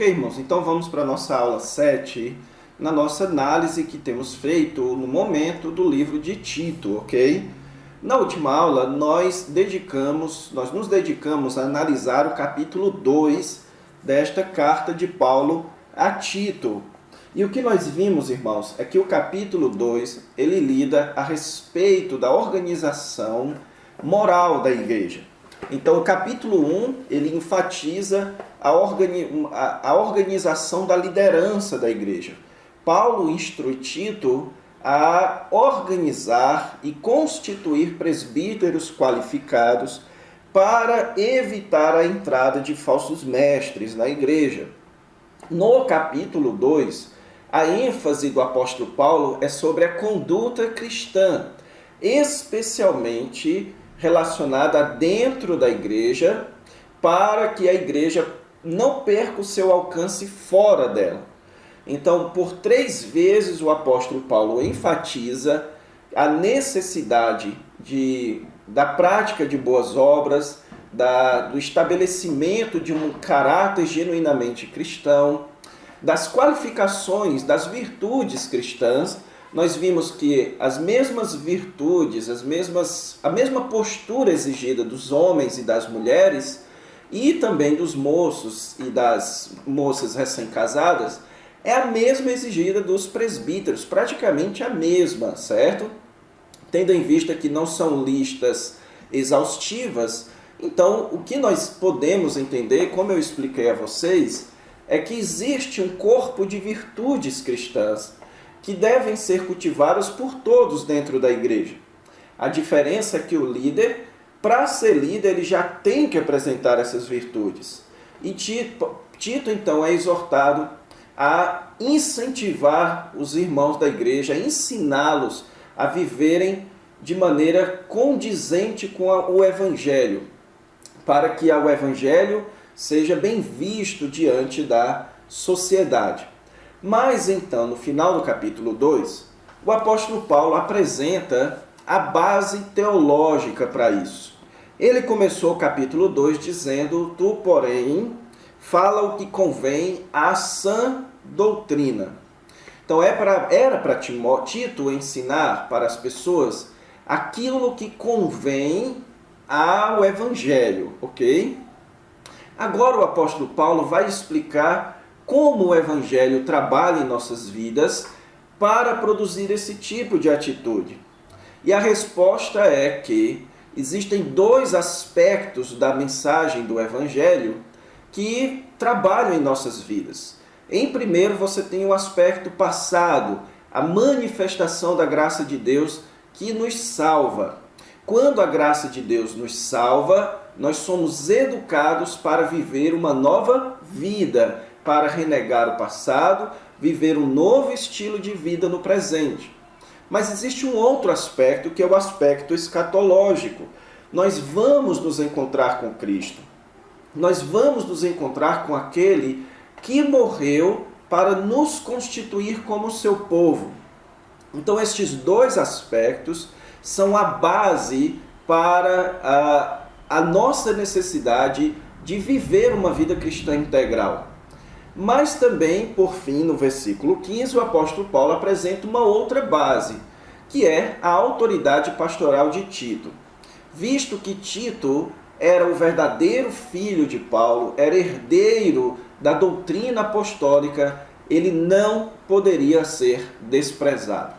Ok, irmãos? Então vamos para a nossa aula 7, na nossa análise que temos feito no momento do livro de Tito, ok? Na última aula, nós nos dedicamos a analisar o capítulo 2 desta carta de Paulo a Tito. E o que nós vimos, irmãos, é que o capítulo 2, ele lida a respeito da organização moral da igreja. Então, o capítulo 1, ele enfatiza a organização da liderança da igreja. Paulo instrui Tito a organizar e constituir presbíteros qualificados para evitar a entrada de falsos mestres na igreja. No capítulo 2, a ênfase do apóstolo Paulo é sobre a conduta cristã, especialmente relacionada a dentro da igreja, para que a igreja não perca o seu alcance fora dela. Então, por 3 vezes o apóstolo Paulo enfatiza a necessidade da prática de boas obras, do estabelecimento de um caráter genuinamente cristão, das qualificações, das virtudes cristãs. Nós vimos que as mesmas virtudes, a mesma postura exigida dos homens e das mulheres, e também dos moços e das moças recém-casadas, é a mesma exigida dos presbíteros, praticamente a mesma, certo? Tendo em vista que não são listas exaustivas, então o que nós podemos entender, como eu expliquei a vocês, é que existe um corpo de virtudes cristãs que devem ser cultivadas por todos dentro da igreja. A diferença é que o líder, para ser líder, ele já tem que apresentar essas virtudes. E Tito, então, é exortado a incentivar os irmãos da igreja, a ensiná-los a viverem de maneira condizente com o Evangelho, para que o Evangelho seja bem visto diante da sociedade. Mas então, no final do capítulo 2, o apóstolo Paulo apresenta a base teológica para isso. Ele começou o capítulo 2 dizendo: "Tu, porém, fala o que convém à sã doutrina." Então era para Tito ensinar para as pessoas aquilo que convém ao Evangelho, ok? Agora o apóstolo Paulo vai explicar como o Evangelho trabalha em nossas vidas para produzir esse tipo de atitude. E a resposta é que existem 2 aspectos da mensagem do Evangelho que trabalham em nossas vidas. Em primeiro, você tem o aspecto passado, a manifestação da graça de Deus que nos salva. Quando a graça de Deus nos salva, nós somos educados para viver uma nova vida, para renegar o passado, viver um novo estilo de vida no presente. Mas existe um outro aspecto, que é o aspecto escatológico. Nós vamos nos encontrar com Cristo. Nós vamos nos encontrar com aquele que morreu para nos constituir como seu povo. Então, estes 2 aspectos são a base para a nossa necessidade de viver uma vida cristã integral. Mas também, por fim, no versículo 15, o apóstolo Paulo apresenta uma outra base, que é a autoridade pastoral de Tito. Visto que Tito era o verdadeiro filho de Paulo, era herdeiro da doutrina apostólica, ele não poderia ser desprezado.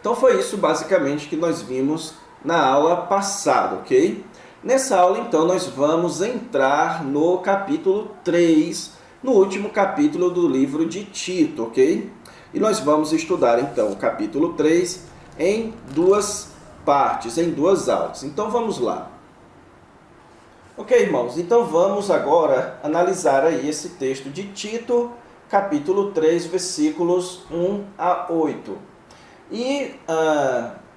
Então foi isso basicamente que nós vimos na aula passada, ok? Nessa aula, então, nós vamos entrar no capítulo 3, no último capítulo do livro de Tito, ok? E nós vamos estudar, então, o capítulo 3 em 2 partes, em 2 aulas. Então, vamos lá. Ok, irmãos? Então, vamos agora analisar aí esse texto de Tito, capítulo 3, versículos 1 a 8. E,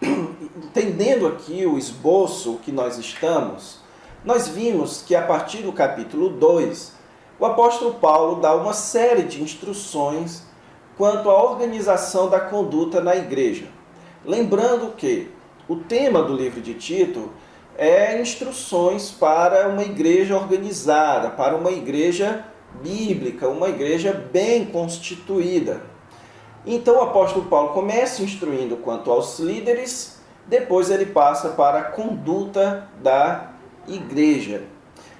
entendendo aqui o esboço que nós estamos, nós vimos que a partir do capítulo 2, o apóstolo Paulo dá uma série de instruções quanto à organização da conduta na igreja. Lembrando que o tema do livro de Tito é instruções para uma igreja organizada, para uma igreja bíblica, uma igreja bem constituída. Então o apóstolo Paulo começa instruindo quanto aos líderes, depois ele passa para a conduta da igreja.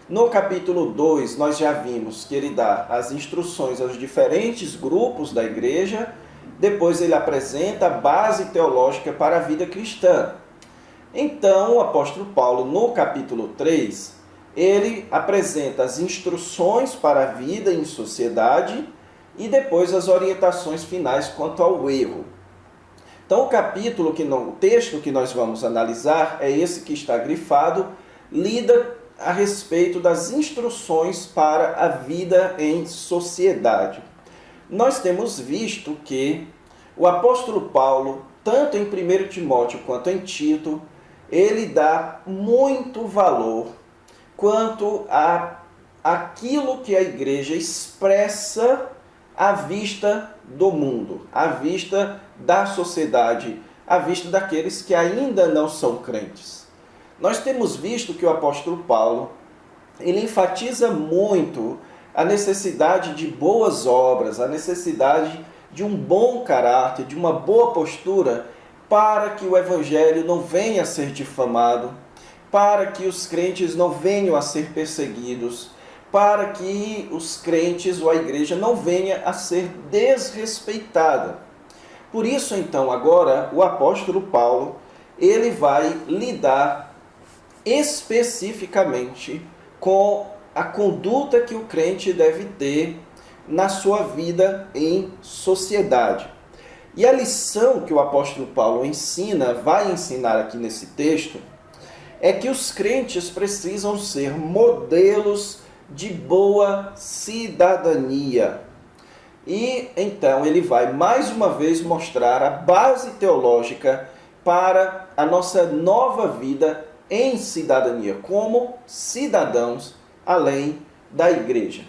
No capítulo 2, nós já vimos que ele dá as instruções aos diferentes grupos da igreja, depois ele apresenta a base teológica para a vida cristã. Então, o apóstolo Paulo, no capítulo 3, ele apresenta as instruções para a vida em sociedade e depois as orientações finais quanto ao erro. Então, o texto que nós vamos analisar é esse que está grifado, lida a respeito das instruções para a vida em sociedade. Nós temos visto que o apóstolo Paulo, tanto em 1 Timóteo quanto em Tito, ele dá muito valor quanto a aquilo que a igreja expressa à vista do mundo, à vista da sociedade, à vista daqueles que ainda não são crentes. Nós temos visto que o apóstolo Paulo, ele enfatiza muito a necessidade de boas obras, a necessidade de um bom caráter, de uma boa postura, para que o evangelho não venha a ser difamado, para que os crentes não venham a ser perseguidos, para que os crentes ou a igreja não venha a ser desrespeitada. Por isso, então, agora, o apóstolo Paulo, ele vai lidar especificamente com a conduta que o crente deve ter na sua vida em sociedade. E a lição que o apóstolo Paulo vai ensinar aqui nesse texto, é que os crentes precisam ser modelos de boa cidadania. E então ele vai mais uma vez mostrar a base teológica para a nossa nova vida em cidadania, como cidadãos além da igreja.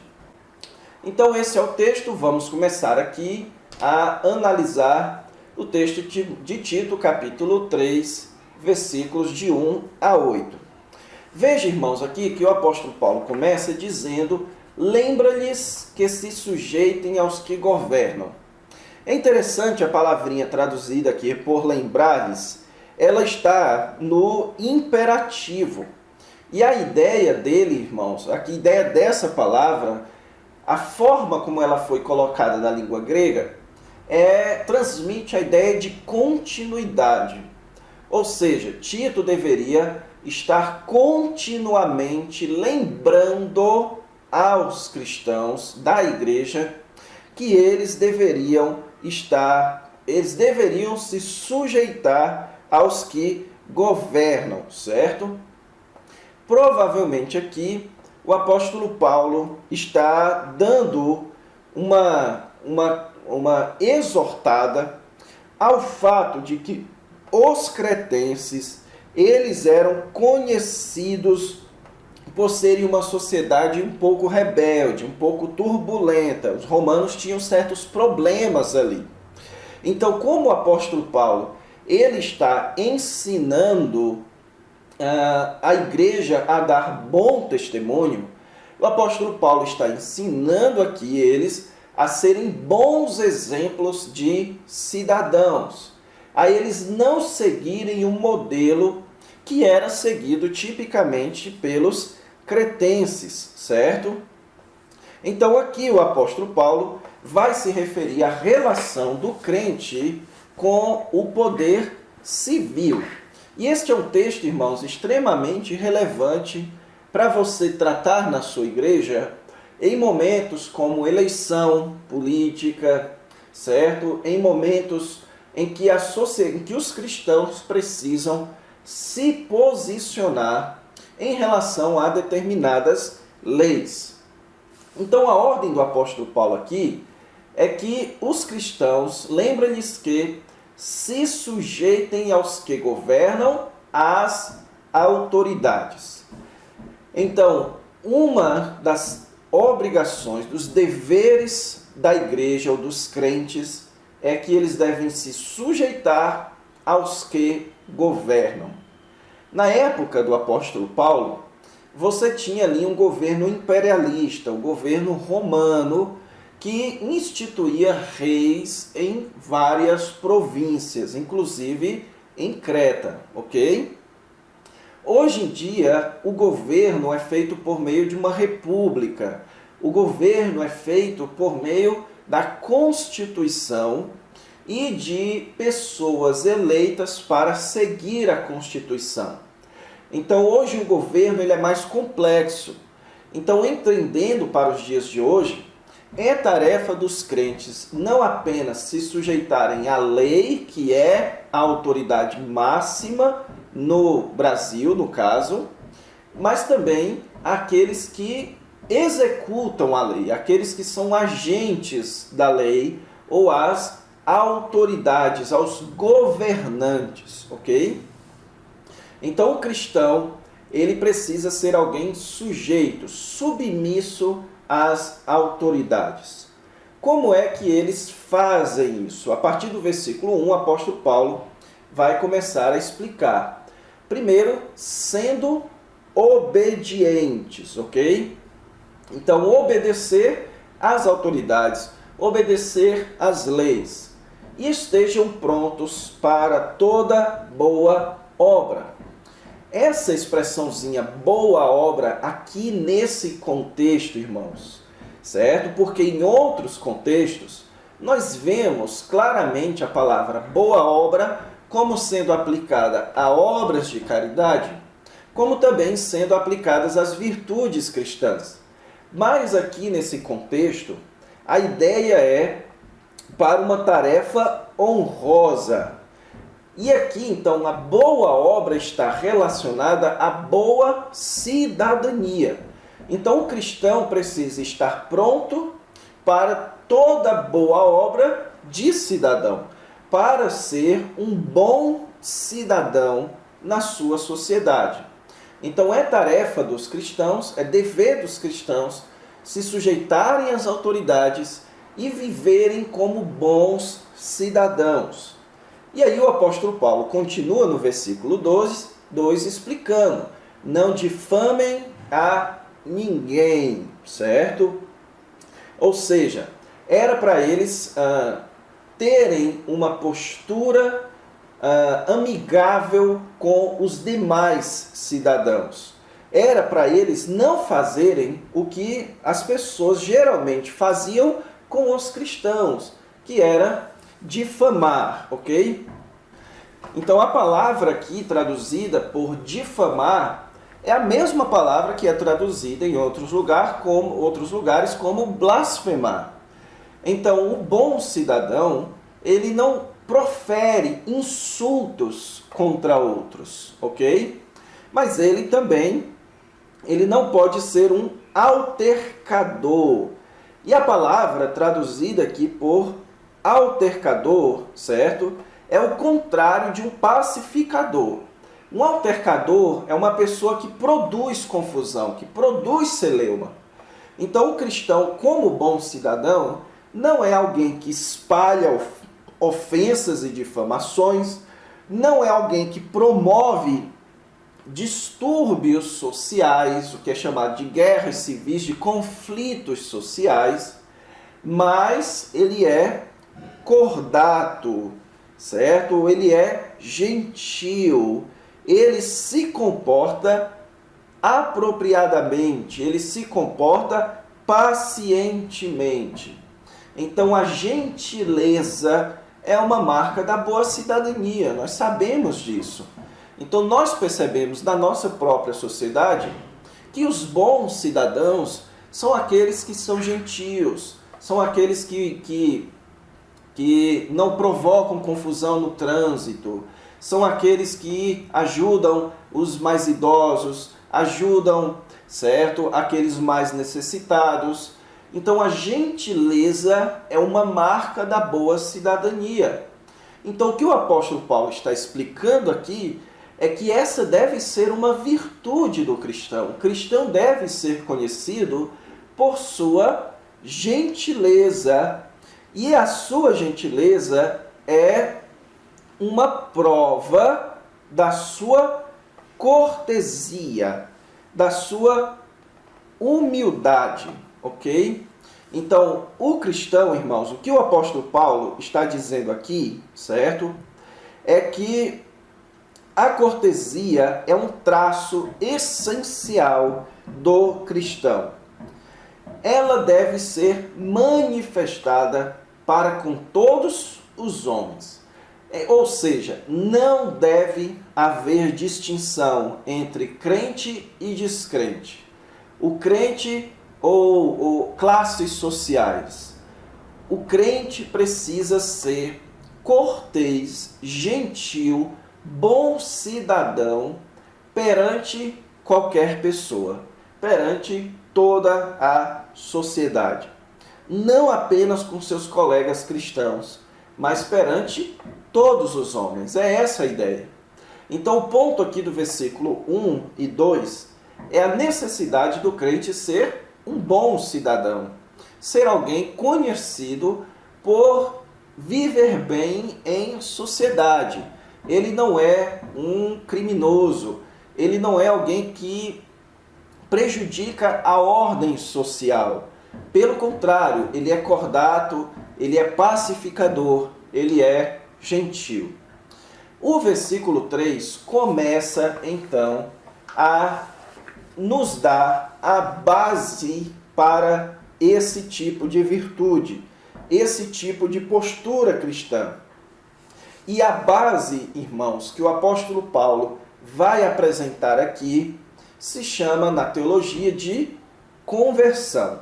Então esse é o texto, vamos começar aqui a analisar o texto de Tito, capítulo 3, versículos de 1 a 8. Veja, irmãos, aqui que o apóstolo Paulo começa dizendo: lembra-lhes que se sujeitem aos que governam. É interessante a palavrinha traduzida aqui por lembrar-lhes, ela está no imperativo. E a ideia dele, irmãos, a ideia dessa palavra, a forma como ela foi colocada na língua grega, transmite a ideia de continuidade. Ou seja, Tito deveria estar continuamente lembrando aos cristãos da igreja que eles deveriam se sujeitar aos que governam, certo? Provavelmente aqui o apóstolo Paulo está dando uma exortada ao fato de que os cretenses, eles eram conhecidos por serem uma sociedade um pouco rebelde, um pouco turbulenta. Os romanos tinham certos problemas ali. Então, como o apóstolo Paulo, ele está ensinando a igreja a dar bom testemunho, o apóstolo Paulo está ensinando aqui eles a serem bons exemplos de cidadãos, a eles não seguirem um modelo que era seguido tipicamente pelos cretenses, certo? Então aqui o apóstolo Paulo vai se referir à relação do crente com o poder civil. E este é um texto, irmãos, extremamente relevante para você tratar na sua igreja em momentos como eleição política, certo? Em momentos em que os cristãos precisam se posicionar em relação a determinadas leis. Então a ordem do apóstolo Paulo aqui é que os cristãos, lembra-lhes que se sujeitem aos que governam, às autoridades. Então, uma das obrigações, dos deveres da igreja ou dos crentes é que eles devem se sujeitar aos que governam. Na época do apóstolo Paulo, você tinha ali um governo imperialista, o governo romano, que instituía reis em várias províncias, inclusive em Creta, ok? Hoje em dia, o governo é feito por meio de uma república. O governo é feito por meio da Constituição e de pessoas eleitas para seguir a Constituição. Então, hoje o governo ele é mais complexo. Então, entendendo para os dias de hoje, é tarefa dos crentes não apenas se sujeitarem à lei, que é a autoridade máxima no Brasil, no caso, mas também aqueles que executam a lei, aqueles que são agentes da lei ou as autoridades, aos governantes, ok? Então o cristão, ele precisa ser alguém sujeito, submisso às autoridades. Como é que eles fazem isso? A partir do versículo 1, o apóstolo Paulo vai começar a explicar. Primeiro, sendo obedientes, ok? Então, obedecer às autoridades, obedecer às leis. E estejam prontos para toda boa obra. Essa expressãozinha boa obra aqui nesse contexto, irmãos, certo? Porque em outros contextos nós vemos claramente a palavra boa obra como sendo aplicada a obras de caridade, como também sendo aplicadas às virtudes cristãs. Mas aqui nesse contexto, a ideia é para uma tarefa honrosa. E aqui, então, a boa obra está relacionada à boa cidadania. Então, o cristão precisa estar pronto para toda boa obra de cidadão, para ser um bom cidadão na sua sociedade. Então, é tarefa dos cristãos, é dever dos cristãos se sujeitarem às autoridades e viverem como bons cidadãos. E aí o apóstolo Paulo continua no versículo 2 explicando: não difamem a ninguém, certo? Ou seja, era para eles terem uma postura amigável com os demais cidadãos. Era para eles não fazerem o que as pessoas geralmente faziam com os cristãos, que era difamar, ok? Então a palavra aqui traduzida por difamar é a mesma palavra que é traduzida em outros lugares como blasfemar. Então o bom cidadão, ele não profere insultos contra outros, ok? Mas ele não pode ser um altercador. E a palavra traduzida aqui por altercador, certo? É o contrário de um pacificador. Um altercador é uma pessoa que produz confusão, que produz celeuma. Então o cristão, como bom cidadão, não é alguém que espalha ofensas e difamações, não é alguém que promove distúrbios sociais, o que é chamado de guerras civis, de conflitos sociais, mas ele é cordato, certo? Ele é gentil, ele se comporta apropriadamente, ele se comporta pacientemente. Então a gentileza é uma marca da boa cidadania, nós sabemos disso. Então nós percebemos na nossa própria sociedade que os bons cidadãos são aqueles que são gentios, são aqueles que não provocam confusão no trânsito, são aqueles que ajudam os mais idosos, ajudam, certo, aqueles mais necessitados. Então a gentileza é uma marca da boa cidadania. Então o que o apóstolo Paulo está explicando aqui é que essa deve ser uma virtude do cristão. O cristão deve ser conhecido por sua gentileza. E a sua gentileza é uma prova da sua cortesia. da sua humildade, ok? Então, o cristão, irmãos, o que o apóstolo Paulo está dizendo aqui, certo? É que a cortesia é um traço essencial do cristão. Ela deve ser manifestada para com todos os homens. Ou seja, não deve haver distinção entre crente e descrente. O crente ou classes sociais. O crente precisa ser cortês, gentil, bom cidadão perante qualquer pessoa, perante toda a sociedade. Não apenas com seus colegas cristãos, mas perante todos os homens. É essa a ideia. Então, o ponto aqui do versículo 1 e 2 é a necessidade do crente ser um bom cidadão, ser alguém conhecido por viver bem em sociedade. Ele não é um criminoso, ele não é alguém que prejudica a ordem social. Pelo contrário, ele é cordato, ele é pacificador, ele é gentil. O versículo 3 começa então a nos dar a base para esse tipo de virtude, esse tipo de postura cristã. E a base, irmãos, que o apóstolo Paulo vai apresentar aqui, se chama na teologia de conversão.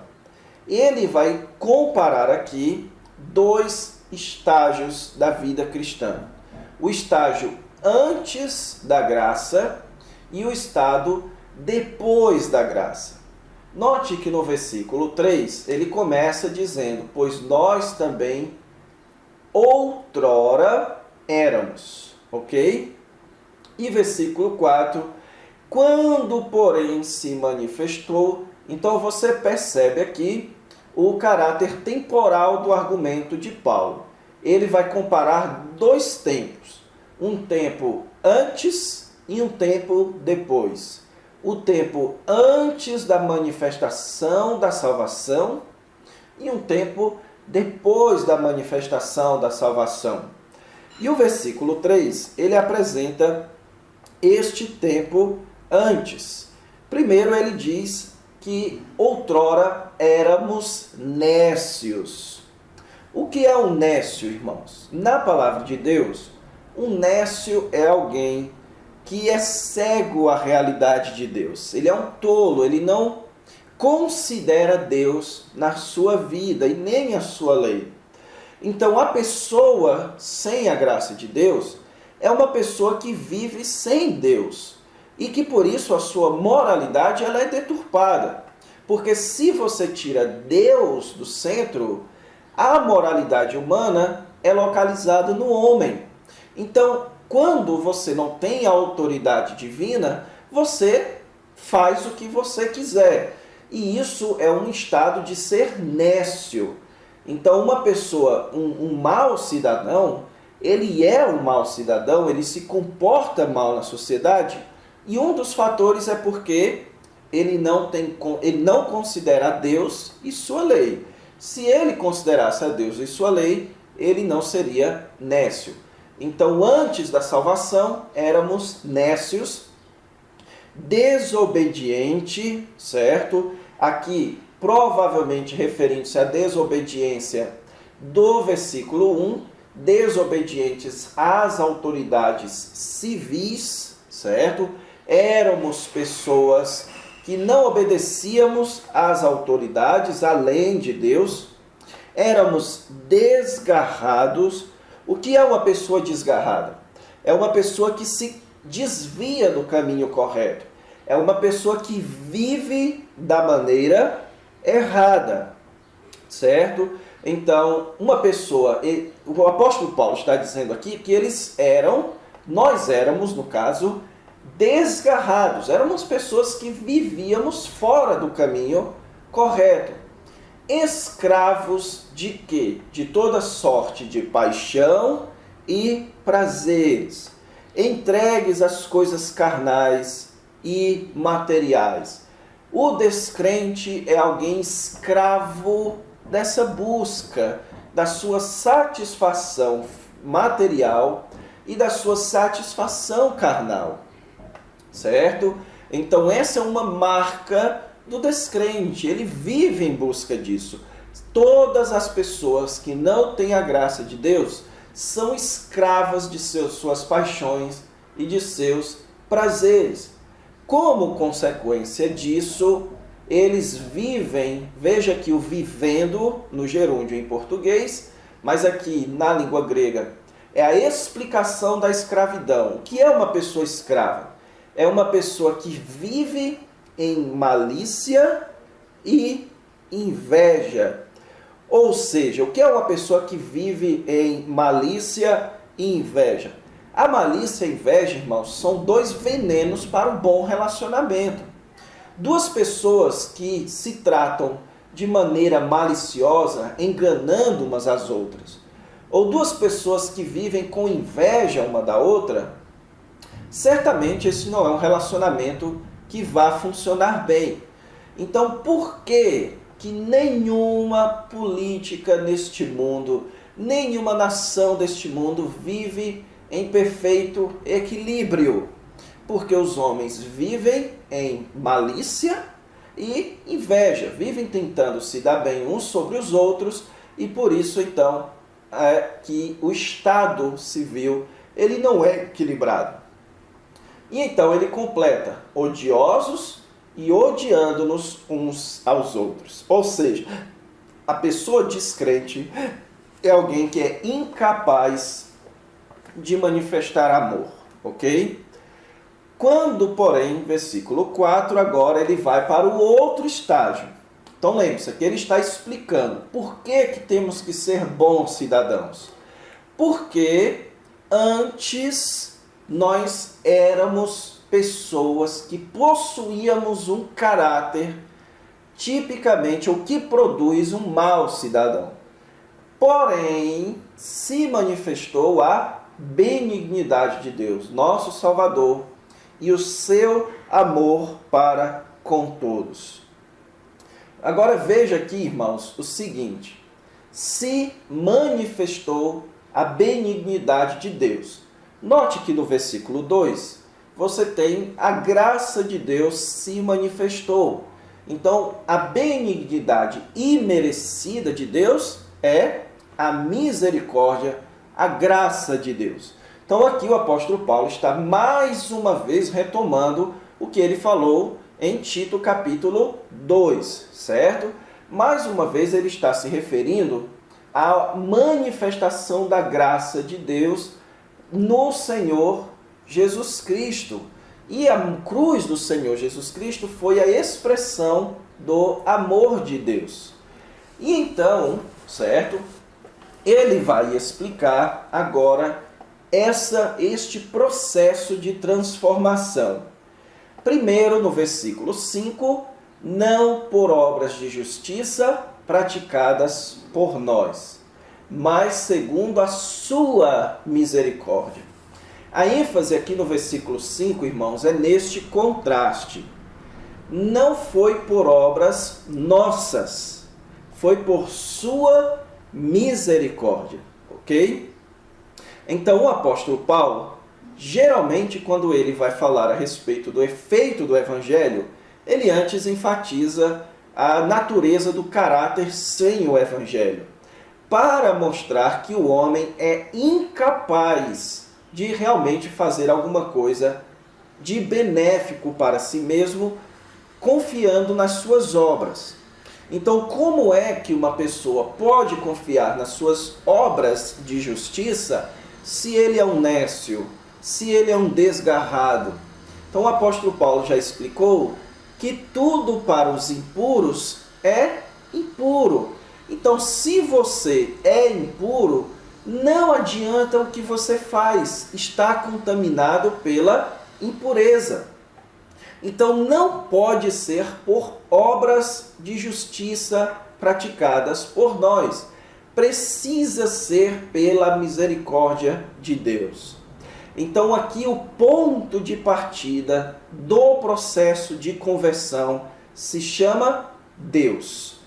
Ele vai comparar aqui dois estágios da vida cristã. O estágio antes da graça e o estado depois da graça. Note que no versículo 3 ele começa dizendo: pois nós também outrora éramos, ok? E versículo 4, quando porém se manifestou, então você percebe aqui o caráter temporal do argumento de Paulo. Ele vai comparar dois tempos, um tempo antes e um tempo depois. O tempo antes da manifestação da salvação e um tempo depois da manifestação da salvação. E o versículo 3, ele apresenta este tempo antes. Primeiro ele diz que outrora éramos nécios. O que é um nécio, irmãos? Na palavra de Deus, um nécio é alguém que é cego à realidade de Deus. Ele é um tolo, ele não considera Deus na sua vida e nem a sua lei. Então, a pessoa sem a graça de Deus é uma pessoa que vive sem Deus e que, por isso, a sua moralidade ela é deturpada. Porque se você tira Deus do centro, a moralidade humana é localizada no homem. Então, quando você não tem a autoridade divina, você faz o que você quiser. E isso é um estado de ser nécio. Então, uma pessoa, um mau cidadão, ele é um mau cidadão, ele se comporta mal na sociedade, e um dos fatores é porque ele não considera a Deus e sua lei. Se ele considerasse a Deus e sua lei, ele não seria nécio. Então, antes da salvação, éramos nécios, desobediente, certo? Aqui, provavelmente referindo-se à desobediência do versículo 1, desobedientes às autoridades civis, certo? Éramos pessoas que não obedecíamos às autoridades, além de Deus. Éramos desgarrados. O que é uma pessoa desgarrada? É uma pessoa que se desvia do caminho correto. É uma pessoa que vive da maneira errada, certo? Então, uma pessoa, o apóstolo Paulo está dizendo aqui que nós éramos, no caso, desgarrados. Éramos pessoas que vivíamos fora do caminho correto. Escravos de quê? De toda sorte de paixão e prazeres, entregues às coisas carnais e materiais. O descrente é alguém escravo dessa busca, da sua satisfação material e da sua satisfação carnal, certo? Então essa é uma marca do descrente, ele vive em busca disso. Todas as pessoas que não têm a graça de Deus são escravas de suas paixões e de seus prazeres. Como consequência disso, eles vivem, veja aqui o vivendo no gerúndio em português, mas aqui na língua grega é a explicação da escravidão. O que é uma pessoa escrava? É uma pessoa que vive em malícia e inveja. Ou seja, o que é uma pessoa que vive em malícia e inveja? A malícia e a inveja, irmãos, são dois venenos para um bom relacionamento. Duas pessoas que se tratam de maneira maliciosa, enganando umas às outras, ou duas pessoas que vivem com inveja uma da outra, certamente esse não é um relacionamento que vá funcionar bem. Então, por que nenhuma política neste mundo, nenhuma nação deste mundo vive em perfeito equilíbrio? Porque os homens vivem em malícia e inveja, vivem tentando se dar bem uns sobre os outros, e por isso então é que o Estado civil ele não é equilibrado. E então ele completa: odiosos e odiando-nos uns aos outros. Ou seja, a pessoa descrente é alguém que é incapaz de manifestar amor, ok? Quando, porém, versículo 4, agora ele vai para o outro estágio. Então lembre-se, aqui ele está explicando por que temos que ser bons cidadãos. Porque antes nós éramos pessoas que possuíamos um caráter tipicamente o que produz um mau cidadão. Porém, se manifestou a benignidade de Deus, nosso Salvador, e o seu amor para com todos. Agora veja aqui, irmãos, o seguinte: se manifestou a benignidade de Deus. Note que no versículo 2, você tem a graça de Deus se manifestou. Então, a benignidade imerecida de Deus é a misericórdia, a graça de Deus. Então aqui o apóstolo Paulo está mais uma vez retomando o que ele falou em Tito capítulo 2, certo? Mais uma vez ele está se referindo à manifestação da graça de Deus no Senhor Jesus Cristo. E a cruz do Senhor Jesus Cristo foi a expressão do amor de Deus. E então, certo? Ele vai explicar agora este processo de transformação. Primeiro, no versículo 5, não por obras de justiça praticadas por nós, mas segundo a sua misericórdia. A ênfase aqui no versículo 5, irmãos, é neste contraste. Não foi por obras nossas, foi por sua misericórdia, ok? Então o apóstolo Paulo, geralmente quando ele vai falar a respeito do efeito do evangelho, ele antes enfatiza a natureza do caráter sem o evangelho, para mostrar que o homem é incapaz de realmente fazer alguma coisa de benéfico para si mesmo, confiando nas suas obras. Então, como é que uma pessoa pode confiar nas suas obras de justiça se ele é um nécio, se ele é um desgarrado? Então o apóstolo Paulo já explicou que tudo para os impuros é impuro. Então, se você é impuro, não adianta o que você faz, está contaminado pela impureza. Então não pode ser por obras de justiça praticadas por nós. Precisa ser pela misericórdia de Deus. Então aqui o ponto de partida do processo de conversão se chama Deus.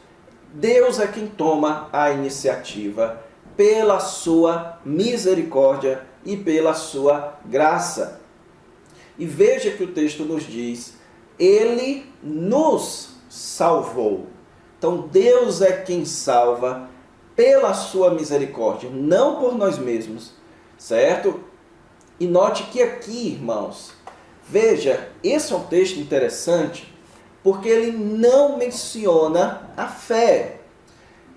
Deus é quem toma a iniciativa pela sua misericórdia e pela sua graça. E veja que o texto nos diz, Ele nos salvou. Então Deus é quem salva pela sua misericórdia, não por nós mesmos, certo? E note que aqui, irmãos, veja, esse é um texto interessante, porque ele não menciona a fé.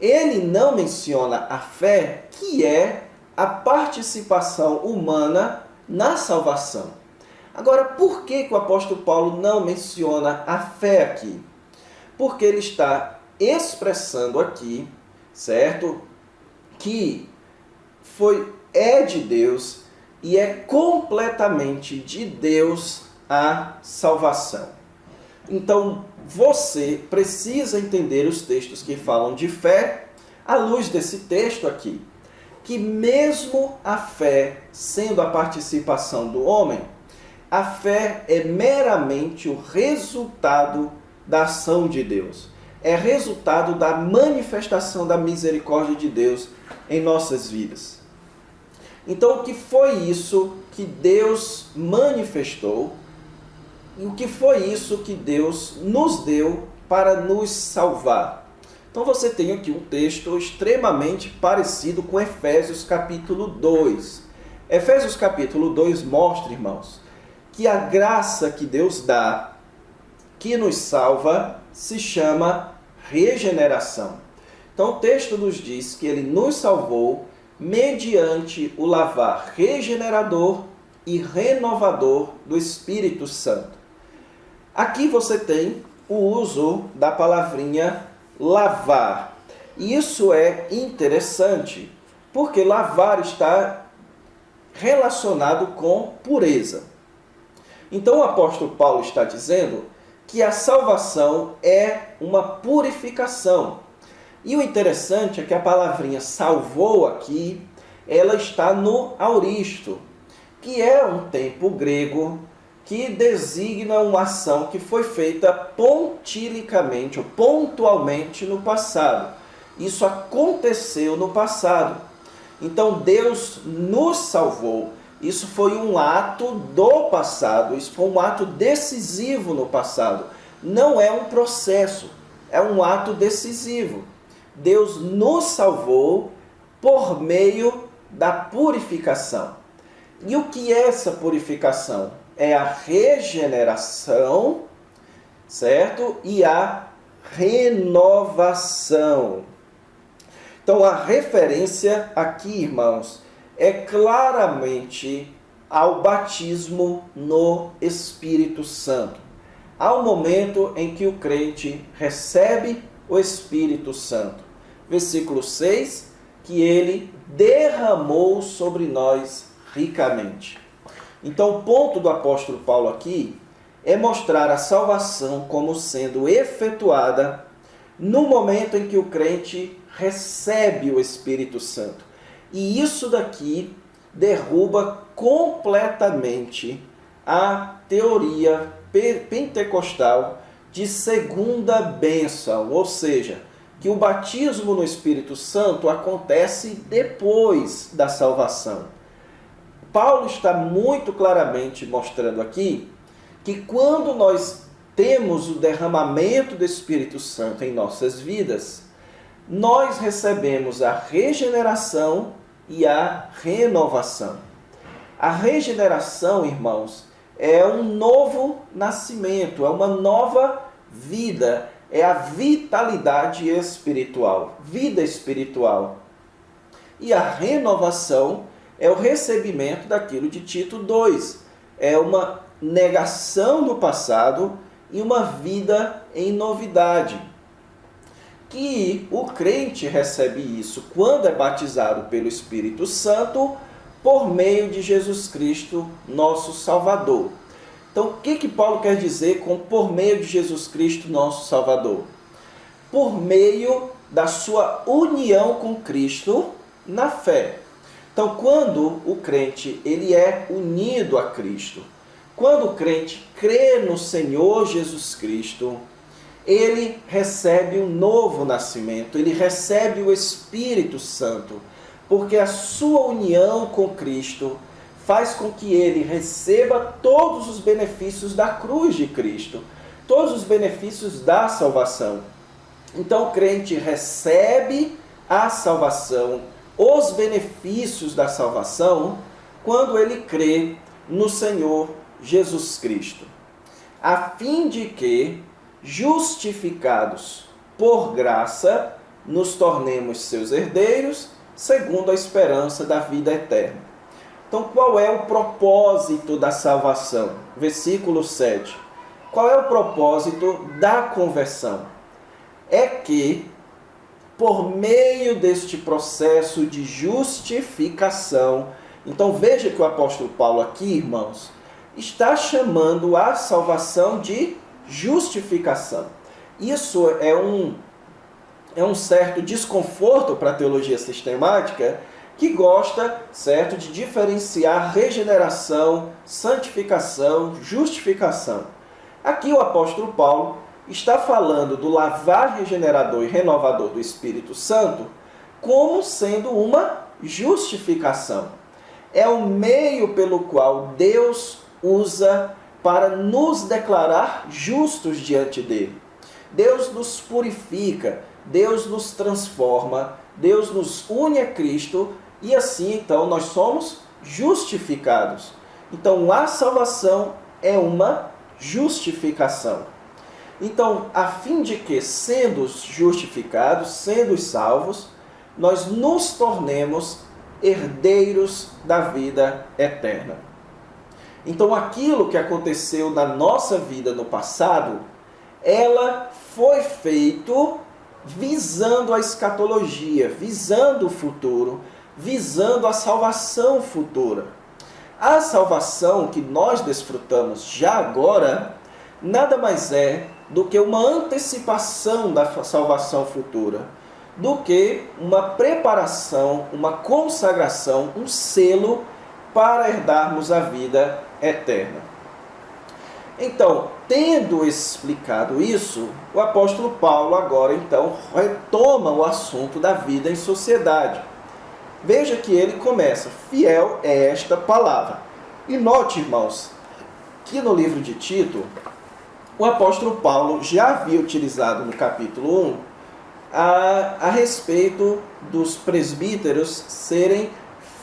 Ele não menciona a fé, que é a participação humana na salvação. Agora, por que o apóstolo Paulo não menciona a fé aqui? Porque ele está expressando aqui, certo? Que é de Deus e é completamente de Deus a salvação. Então, você precisa entender os textos que falam de fé à luz desse texto aqui. Que mesmo a fé sendo a participação do homem, a fé é meramente o resultado da ação de Deus. É resultado da manifestação da misericórdia de Deus em nossas vidas. Então, o que foi isso que Deus manifestou? E o que foi isso que Deus nos deu para nos salvar? Então, você tem aqui um texto extremamente parecido com Efésios capítulo 2. Efésios capítulo 2 mostra, irmãos, que a graça que Deus dá, que nos salva, se chama regeneração. Então o texto nos diz que ele nos salvou mediante o lavar regenerador e renovador do Espírito Santo. Aqui você tem o uso da palavrinha lavar. E isso é interessante, porque lavar está relacionado com pureza. Então o apóstolo Paulo está dizendo que a salvação é uma purificação. E o interessante é que a palavrinha salvou aqui, ela está no auristo, que é um tempo grego que designa uma ação que foi feita pontilicamente ou pontualmente no passado. Isso aconteceu no passado. Então Deus nos salvou. Isso foi um ato do passado, isso foi um ato decisivo no passado. Não é um processo, é um ato decisivo. Deus nos salvou por meio da purificação. E o que é essa purificação? É a regeneração, certo? E a renovação. Então a referência aqui, irmãos, é claramente ao batismo no Espírito Santo. Ao momento em que o crente recebe o Espírito Santo. Versículo 6, que ele derramou sobre nós ricamente. Então o ponto do apóstolo Paulo aqui é mostrar a salvação como sendo efetuada no momento em que o crente recebe o Espírito Santo. E isso daqui derruba completamente a teoria pentecostal de segunda bênção, ou seja, que o batismo no Espírito Santo acontece depois da salvação. Paulo está muito claramente mostrando aqui que quando nós temos o derramamento do Espírito Santo em nossas vidas, nós recebemos a regeneração e a renovação. A regeneração, irmãos, é um novo nascimento, é uma nova vida, é a vitalidade espiritual, vida espiritual. E a renovação é o recebimento daquilo de Tito 2, é uma negação do passado e uma vida em novidade. Que o crente recebe isso quando é batizado pelo Espírito Santo por meio de Jesus Cristo, nosso Salvador. Então, o que Paulo quer dizer com por meio de Jesus Cristo, nosso Salvador? Por meio da sua união com Cristo na fé. Então, quando o crente ele é unido a Cristo, quando o crente crê no Senhor Jesus Cristo, ele recebe um novo nascimento, ele recebe o Espírito Santo, porque a sua união com Cristo faz com que ele receba todos os benefícios da cruz de Cristo, todos os benefícios da salvação. Então o crente recebe a salvação, os benefícios da salvação, quando ele crê no Senhor Jesus Cristo, a fim de que, justificados por graça, nos tornemos seus herdeiros, segundo a esperança da vida eterna. Então, qual é o propósito da salvação? Versículo 7. Qual é o propósito da conversão? É que, por meio deste processo de justificação, então veja que o apóstolo Paulo aqui, irmãos, está chamando a salvação de justificação. Isso é um certo desconforto para a teologia sistemática, que gosta, certo, de diferenciar regeneração, santificação, justificação. Aqui o apóstolo Paulo está falando do lavar regenerador e renovador do Espírito Santo como sendo uma justificação. É o meio pelo qual Deus usa para nos declarar justos diante dele. Deus nos purifica, Deus nos transforma, Deus nos une a Cristo e assim então nós somos justificados. Então a salvação é uma justificação. Então, a fim de que, sendo justificados, sendo salvos, nós nos tornemos herdeiros da vida eterna. Então, aquilo que aconteceu na nossa vida no passado, ela foi feito visando a escatologia, visando o futuro, visando a salvação futura. A salvação que nós desfrutamos já agora, nada mais é do que uma antecipação da salvação futura, do que uma preparação, uma consagração, um selo para herdarmos a vida eterna. Então, tendo explicado isso, o apóstolo Paulo agora então retoma o assunto da vida em sociedade. Veja que ele começa: fiel é esta palavra. E note, irmãos, que no livro de Tito, o apóstolo Paulo já havia utilizado no capítulo 1 a respeito dos presbíteros serem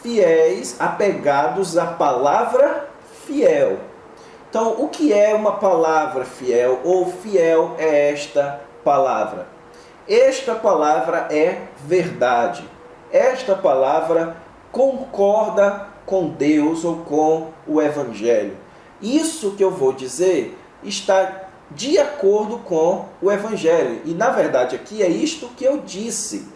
fiéis, apegados à palavra fiel. Então, o que é uma palavra fiel? Ou fiel é esta palavra? Esta palavra é verdade. Esta palavra concorda com Deus ou com o Evangelho. Isso que eu vou dizer está de acordo com o Evangelho. E, na verdade, aqui é isto que eu disse.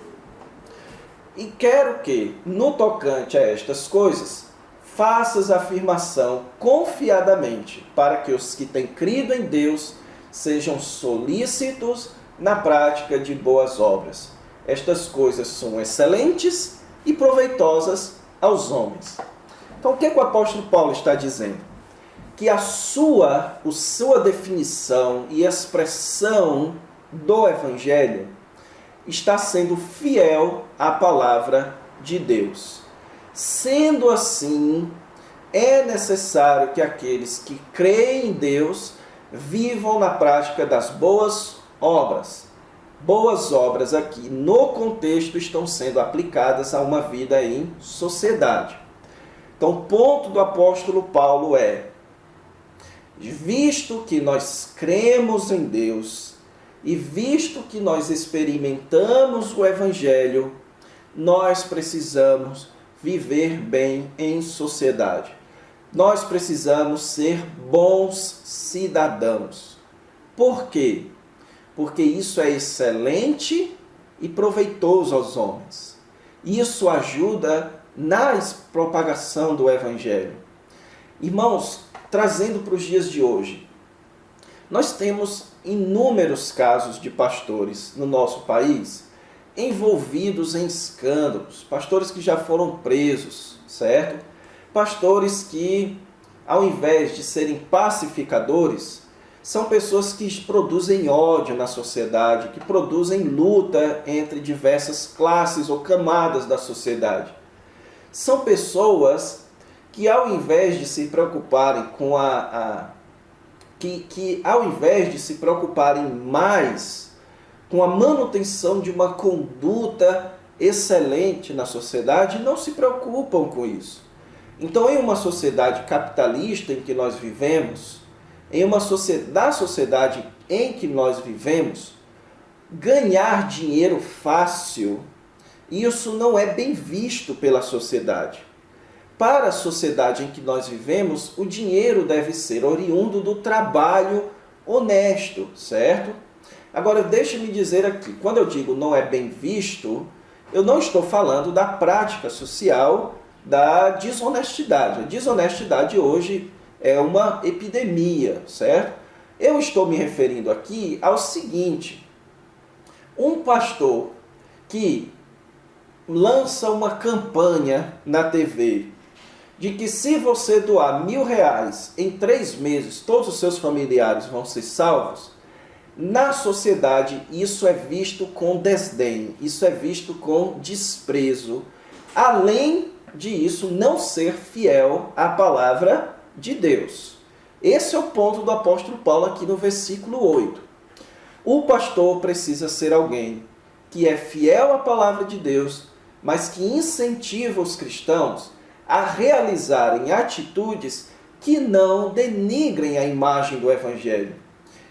E quero que, no tocante a estas coisas, faças a afirmação confiadamente, para que os que têm crido em Deus sejam solícitos na prática de boas obras. Estas coisas são excelentes e proveitosas aos homens. Então, o que o apóstolo Paulo está dizendo? Que a sua definição e expressão do Evangelho está sendo fiel à palavra de Deus. Sendo assim, é necessário que aqueles que creem em Deus vivam na prática das boas obras. Boas obras aqui, no contexto, estão sendo aplicadas a uma vida em sociedade. Então, o ponto do apóstolo Paulo é: visto que nós cremos em Deus e visto que nós experimentamos o Evangelho, nós precisamos viver bem em sociedade. Nós precisamos ser bons cidadãos. Por quê? Porque isso é excelente e proveitoso aos homens. Isso ajuda na propagação do Evangelho. Irmãos, trazendo para os dias de hoje, nós temos inúmeros casos de pastores no nosso país envolvidos em escândalos, pastores que já foram presos, certo? Pastores que, ao invés de serem pacificadores, são pessoas que produzem ódio na sociedade, que produzem luta entre diversas classes ou camadas da sociedade. São pessoas que, ao invés de se preocuparem com ao invés de se preocuparem mais com a manutenção de uma conduta excelente na sociedade, não se preocupam com isso. Então, em uma sociedade capitalista em que nós vivemos, da sociedade em que nós vivemos, ganhar dinheiro fácil, isso não é bem visto pela sociedade. Para a sociedade em que nós vivemos, o dinheiro deve ser oriundo do trabalho honesto, certo? Agora, deixe-me dizer aqui, quando eu digo não é bem visto, eu não estou falando da prática social da desonestidade. A desonestidade hoje é uma epidemia, certo? Eu estou me referindo aqui ao seguinte: um pastor que lança uma campanha na TV de que se você doar R$1.000 em 3 meses, todos os seus familiares vão ser salvos, na sociedade isso é visto com desdém, isso é visto com desprezo, além de isso não ser fiel à palavra de Deus. Esse é o ponto do apóstolo Paulo aqui no versículo 8. O pastor precisa ser alguém que é fiel à palavra de Deus, mas que incentiva os cristãos a realizarem atitudes que não denigrem a imagem do Evangelho,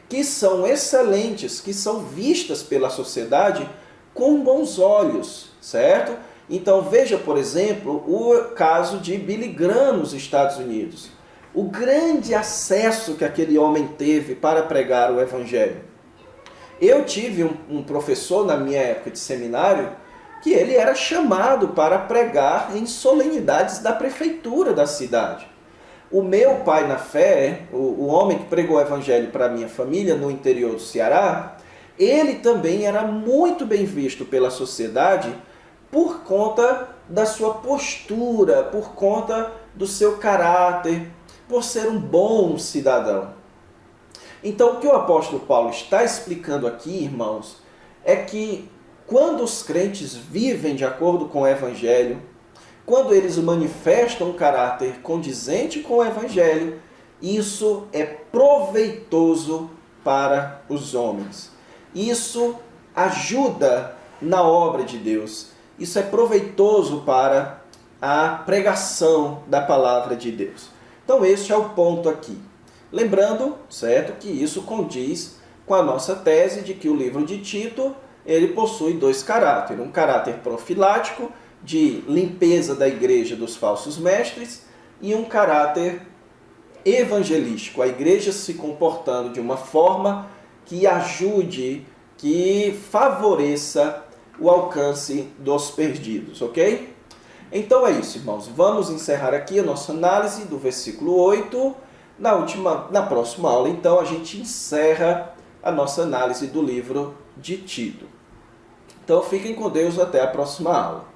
que são excelentes, que são vistas pela sociedade com bons olhos, certo? Então veja, por exemplo, o caso de Billy Graham nos Estados Unidos. O grande acesso que aquele homem teve para pregar o Evangelho. Eu tive um professor na minha época de seminário que ele era chamado para pregar em solenidades da prefeitura da cidade. O meu pai na fé, o homem que pregou o Evangelho para a minha família no interior do Ceará, ele também era muito bem visto pela sociedade por conta da sua postura, por conta do seu caráter, por ser um bom cidadão. Então, o que o apóstolo Paulo está explicando aqui, irmãos, é que quando os crentes vivem de acordo com o Evangelho, quando eles manifestam um caráter condizente com o Evangelho, isso é proveitoso para os homens. Isso ajuda na obra de Deus. Isso é proveitoso para a pregação da palavra de Deus. Então, este é o ponto aqui. Lembrando, certo, que isso condiz com a nossa tese de que o livro de Tito, ele possui 2 caráteres. Um caráter profilático, de limpeza da igreja dos falsos mestres, e um caráter evangelístico, a igreja se comportando de uma forma que ajude, que favoreça o alcance dos perdidos, ok? Então é isso, irmãos. Vamos encerrar aqui a nossa análise do versículo 8. Na próxima aula, então, a gente encerra a nossa análise do livro de Tito. Então, fiquem com Deus até a próxima aula.